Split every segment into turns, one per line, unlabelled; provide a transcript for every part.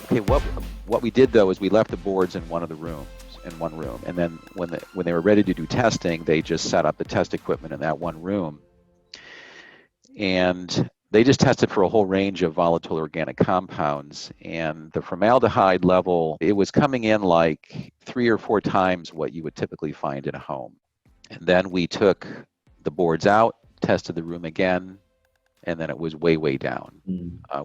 Okay, what we did though is we left the boards in one room, and then when they were ready to do testing, they just set up the test equipment in that one room, and they just tested for a whole range of volatile organic compounds, and the formaldehyde level, it was coming in like 3 or 4 times what you would typically find in a home. And then we took the boards out, tested the room again, and then it was way down,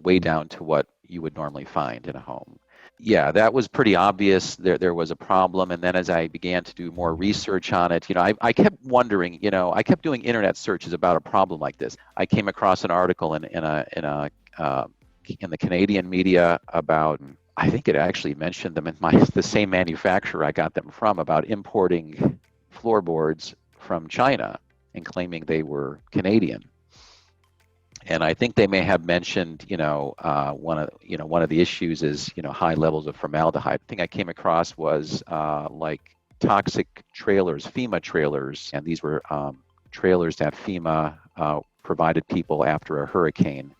way down to what you would normally find in a home. Yeah, that was pretty obvious. There was a problem, and then as I began to do more research on it, I kept wondering. I kept doing internet searches about a problem like this. I came across an article in the Canadian media about. I think it actually mentioned them in the same manufacturer I got them from, about importing floorboards from China and claiming they were Canadian. And I think they may have mentioned, one of the issues is, high levels of formaldehyde. The thing I came across was like toxic trailers, FEMA trailers, and these were trailers that FEMA provided people after a hurricane,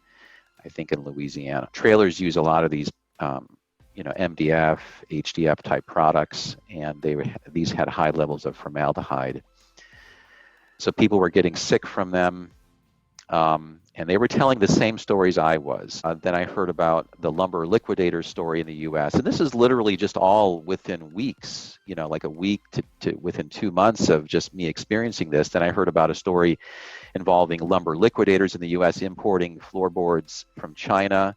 I think in Louisiana. Trailers use a lot of these, MDF, HDF type products, and these had high levels of formaldehyde. So people were getting sick from them. And they were telling the same stories I was. Then I heard about the lumber liquidator story in the U.S. And this is literally just all within weeks, like a week to within 2 months of just me experiencing this. Then I heard about a story involving lumber liquidators in the U.S. importing floorboards from China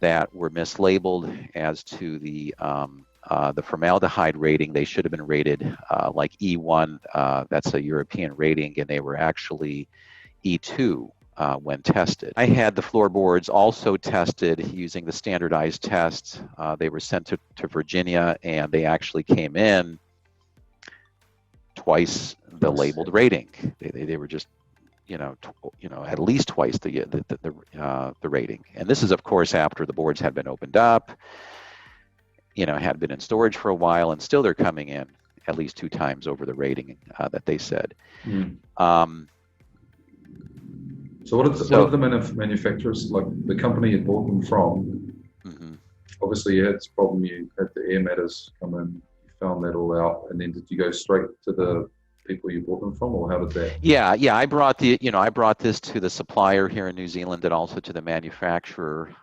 that were mislabeled as to the formaldehyde rating. They should have been rated like E1. That's a European rating, and they were actually E2 when tested. I had the floorboards also tested using the standardized test. They were sent to Virginia, and they actually came in twice the labeled rating. They were just, at least twice the rating. And this is, of course, after the boards had been opened up, had been in storage for a while, and still they're coming in at least 2 times over the rating that they said.
So what did the manufacturers, like the company you bought them from, obviously you had this problem, you had the air matters come in, you found that all out, and then did you go straight to the people you bought them from, or how did that?
Yeah, I brought this to the supplier here in New Zealand and also to the manufacturer.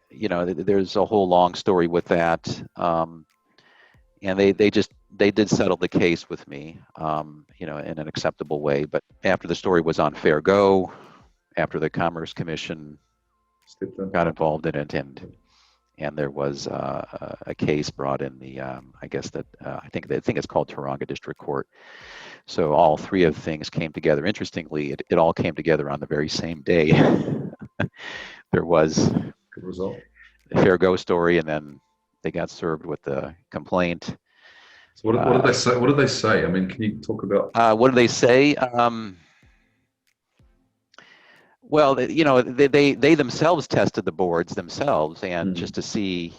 There's a whole long story with that. And they did settle the case with me, in an acceptable way. But after the story was on fair go, after the Commerce Commission got involved in it, and there was a case brought in the, I think it's called Tauranga District Court. So all 3 of things came together. Interestingly, it all came together on the very same day. There was
good result.
A fair go story, and then they got served with the complaint.
So what did they say? What did they say? I mean, can you talk about?
What did they say? Well, they themselves tested the boards themselves, and just to see,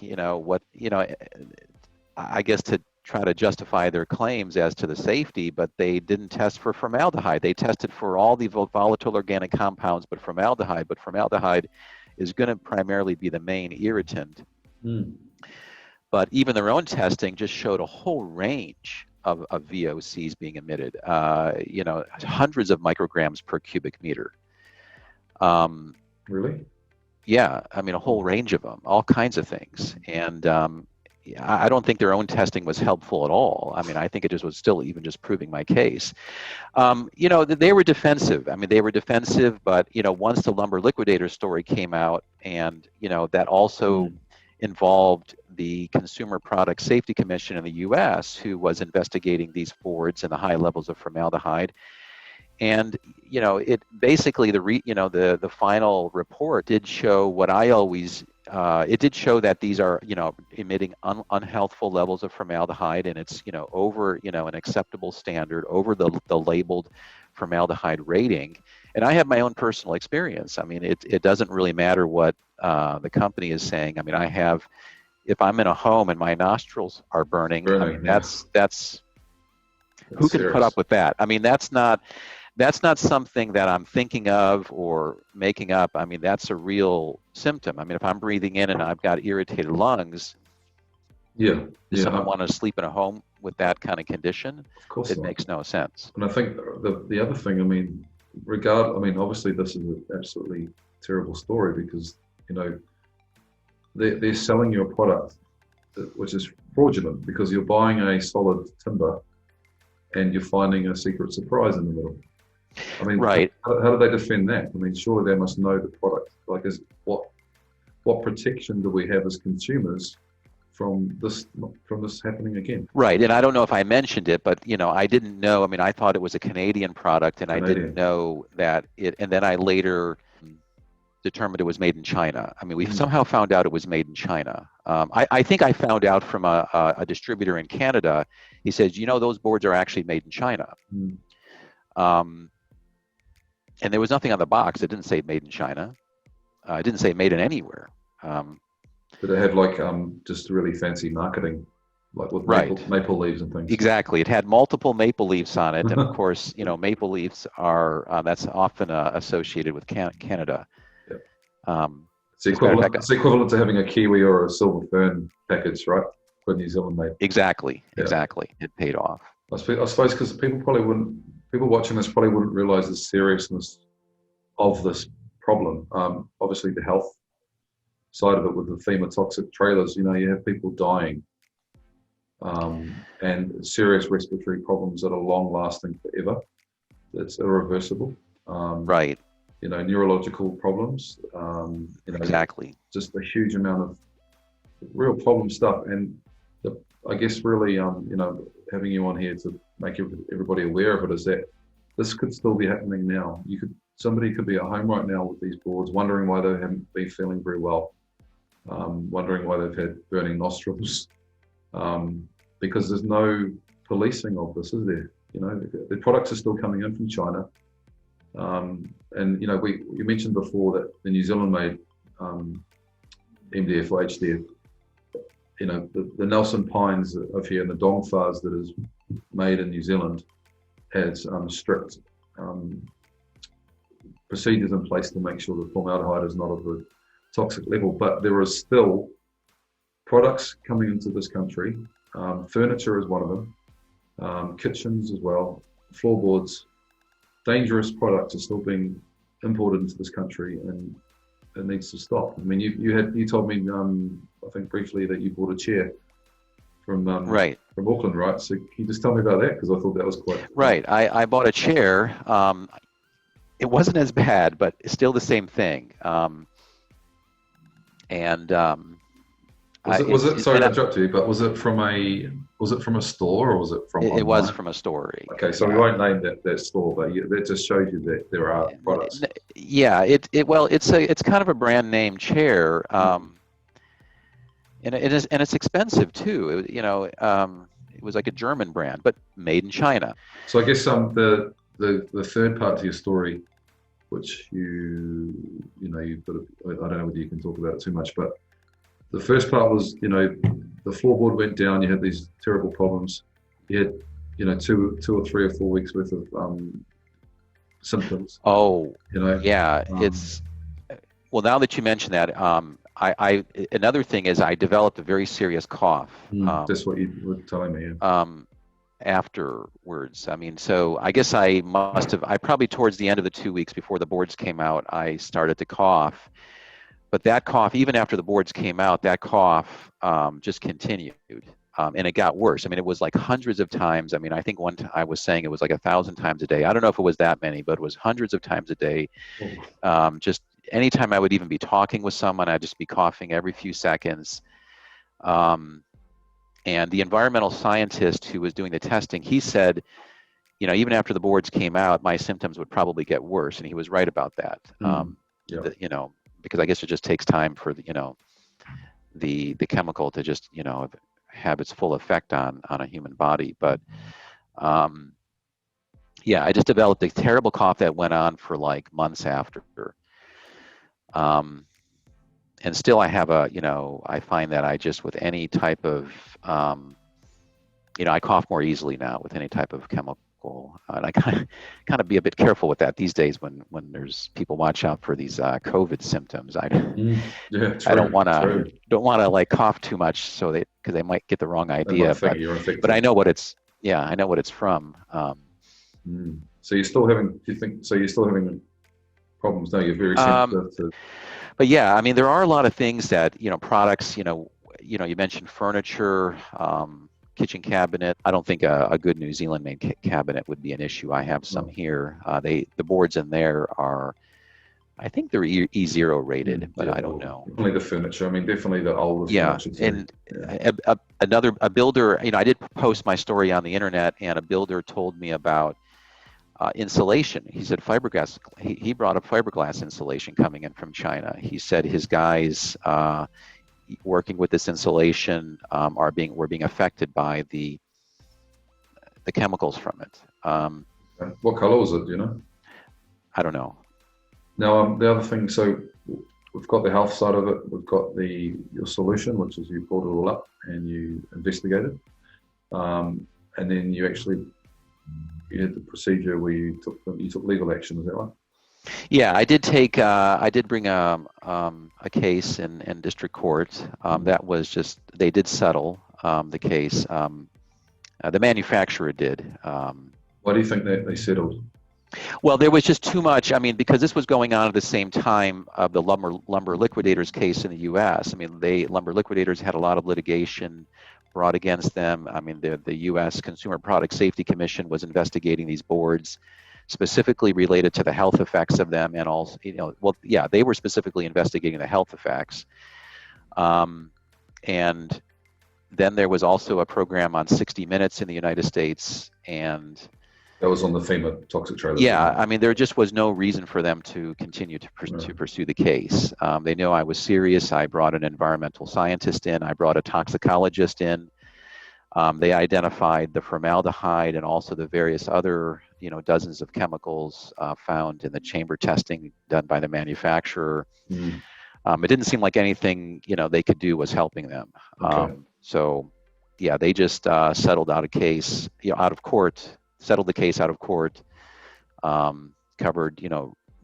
I guess to try to justify their claims as to the safety, but they didn't test for formaldehyde. They tested for all the volatile organic compounds, but formaldehyde is going to primarily be the main irritant. But even their own testing just showed a whole range of VOCs being emitted, hundreds of micrograms per cubic meter.
Really?
Yeah, I mean, a whole range of them, all kinds of things. And I don't think their own testing was helpful at all. I mean, I think it just was still even just proving my case. They were defensive. I mean, they were defensive, but, once the lumber liquidator story came out, and, that also involved the Consumer Product Safety Commission in the U.S., who was investigating these boards and the high levels of formaldehyde. And, it basically, the final report did show what I always, it did show that these are, emitting unhealthful levels of formaldehyde, and it's, over, an acceptable standard, over the labeled formaldehyde rating. And I have my own personal experience. I mean, it doesn't really matter what the company is saying. I mean, if I'm in a home and my nostrils are burning, I mean, that's who can put up with that? I mean, that's not that's not something that I'm thinking of or making up. I mean, that's a real symptom. I mean, if I'm breathing in and I've got irritated lungs,
Yeah.
does someone want to sleep in a home with that kind of condition?
Of course
It
not.
makes no sense.
And I think the other thing, I mean, obviously this is an absolutely terrible story because, you know, they're selling you a product which is fraudulent because you're buying a solid timber and you're finding a secret surprise in the middle. I mean,
right.
How do they defend that? I mean, surely they must know the product. Like, what protection do we have as consumers from this happening again?
Right, and I don't know if I mentioned it, but you know, I didn't know. I mean, I thought it was a Canadian product, and I didn't know that it. And then I later determined it was made in China. I mean, we somehow found out it was made in China. I think I found out from a distributor in Canada. He says, you know, those boards are actually made in China. And there was nothing on the box. It didn't say made in China. It didn't say made in anywhere.
Did it have like just really fancy marketing, like with maple leaves and things?
Exactly. It had multiple maple leaves on it, and of course, you know, maple leaves are that's often associated with Canada.
Yep. It's equivalent to having a kiwi or a silver fern package, right? For New Zealand made.
Exactly. Yeah. Exactly. It paid off.
I suppose because people watching this probably wouldn't realize the seriousness of this problem. Obviously, the health side of it with the FEMA toxic trailers, you know, you have people dying and serious respiratory problems that are long lasting forever. That's irreversible.
Right.
You know, neurological problems. You know,
exactly.
Just a huge amount of real problem stuff. And I guess really, you know, having you on here to make everybody aware of it is that this could still be happening now. Somebody could be at home right now with these boards, wondering why they haven't been feeling very well, wondering why they've had burning nostrils, because there's no policing of this, is there? You know, the products are still coming in from China, and you know, you mentioned before that the New Zealand-made MDF or HDF. You know, the Nelson Pines of here and the Dongfars that is made in New Zealand has strict procedures in place to make sure the formaldehyde is not of a toxic level. But there are still products coming into this country. Furniture is one of them, kitchens as well, floorboards. Dangerous products are still being imported into this country, and it needs to stop. I mean, you told me I think briefly that you bought a chair from Auckland, right? So can you just tell me about that, because I thought that was quite
right. I bought a chair. It wasn't as bad, but still the same thing.
Sorry to interrupt you, but was it from a store or was it from?
It was from a store.
Okay, so we won't name that store, but that just shows you that there are products.
Yeah, it's kind of a brand name chair, and it's expensive too. It was like a German brand, but made in China.
So I guess the third part to your story, which you've got to, I don't know whether you can talk about it too much, but the first part was, you know, the floorboard went down, you had these terrible problems, you had, you know, two or 3 or 4 weeks worth of symptoms.
Oh,
you know,
yeah, well, now that you mention that, another thing is I developed a very serious cough.
That's what you were telling me. Yeah.
Afterwards. I mean, so I guess I probably towards the end of the 2 weeks before the boards came out, I started to cough. But that cough, even after the boards came out, that cough just continued. And it got worse. I mean, it was like hundreds of times. I mean, I think one time I was saying it was like 1,000 times a day. I don't know if it was that many, but it was hundreds of times a day. Just anytime I would even be talking with someone, I'd just be coughing every few seconds. And the environmental scientist who was doing the testing, he said, you know, even after the boards came out, my symptoms would probably get worse. And he was right about that. You know, because I guess it just takes time for the chemical to just, you know, have its full effect on a human body. But yeah, I just developed a terrible cough that went on for like months after. And still I have I find that I just, with any type of, I cough more easily now with any type of chemical chemical. And I kind of be a bit careful with that these days when there's people watch out for these COVID symptoms.
Yeah,
I
true.
don't want to like cough too much because they might get the wrong
They
idea.
might think you're infected.
But I know what it's from.
So you're still having? Do you think? So you're still having problems now? You're very sensitive to.
But yeah, I mean, there are a lot of things that products. You mentioned furniture, kitchen cabinet. I don't think a good New Zealand-made cabinet would be an issue. I have some here. The boards in there are, I think they're E0 rated, but I don't know.
Definitely the furniture. I mean, definitely the older furniture too.
And a builder. I did post my story on the internet, and a builder told me about insulation. He said fiberglass. He brought up fiberglass insulation coming in from China. He said his guys working with this insulation were being affected by the chemicals from it.
What color was it? Do you know?
I don't know.
Now the other thing. So we've got the health side of it. We've got your solution, which is you pulled it all up and you investigated, and then you had the procedure where you took legal action. Is that right?
Yeah, I did bring a case in district court. That was just, they did settle the case. The manufacturer did.
Why do you think that they settled?
Well, there was just too much. I mean, because this was going on at the same time of the lumber liquidators case in the U.S. I mean, lumber liquidators had a lot of litigation brought against them. I mean, the U.S. Consumer Product Safety Commission was investigating these boards, specifically related to the health effects of them, and also, they were specifically investigating the health effects. And then there was also a program on 60 Minutes in the United States, and
that was on the FEMA toxic trailer.
Yeah, I mean, there just was no reason for them to continue to pursue the case. They knew I was serious. I brought an environmental scientist in. I brought a toxicologist in. They identified the formaldehyde and also the various other, dozens of chemicals found in the chamber testing done by the manufacturer. It didn't seem like anything, they could do was helping them.
Okay.
So, yeah, they just settled out a case, out of court. Settled the case out of court, covered,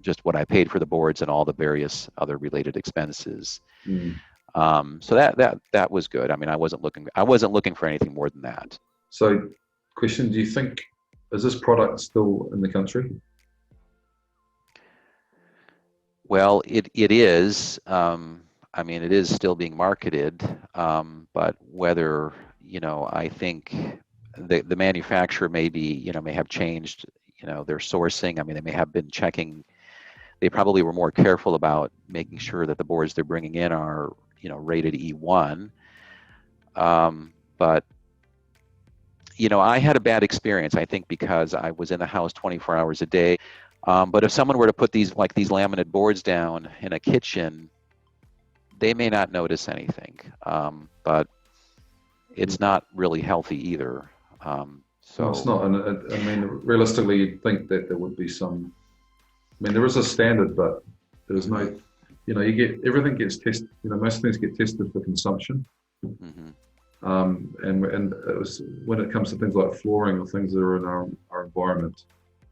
just what I paid for the boards and all the various other related expenses. So that was good. I mean, I wasn't looking for anything more than that.
So, question: do you think, is this product still in the country?
Well, it is. I mean, it is still being marketed, but whether I think the manufacturer may have changed, their sourcing. I mean, they may have been checking. They probably were more careful about making sure that the boards they're bringing in are, rated E1. But, I had a bad experience, I think, because I was in the house 24 hours a day. But if someone were to put these laminate boards down in a kitchen, they may not notice anything. But it's not really healthy either. So
no, it's not. And I mean, realistically, you'd think that there would be some. I mean, there is a standard, but there's no. Everything gets tested. Most things get tested for consumption. And it was, when it comes to things like flooring or things that are in our environment,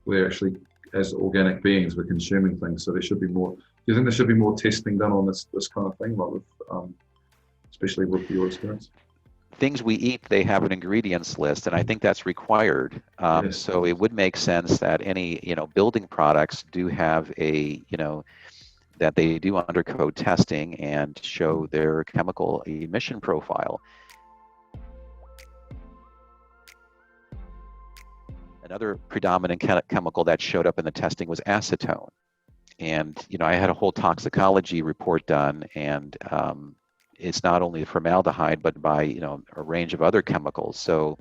we're actually, as organic beings, we're consuming things. So there should be more. Do you think there should be more testing done on this kind of thing, like with, especially with your experience?
Things we eat, they have an ingredients list, and I think that's required.
Yes.
So it would make sense that any, building products do have that they do undergo testing and show their chemical emission profile. Another predominant chemical that showed up in the testing was acetone. And, I had a whole toxicology report done, and it's not only formaldehyde, but by, a range of other chemicals. So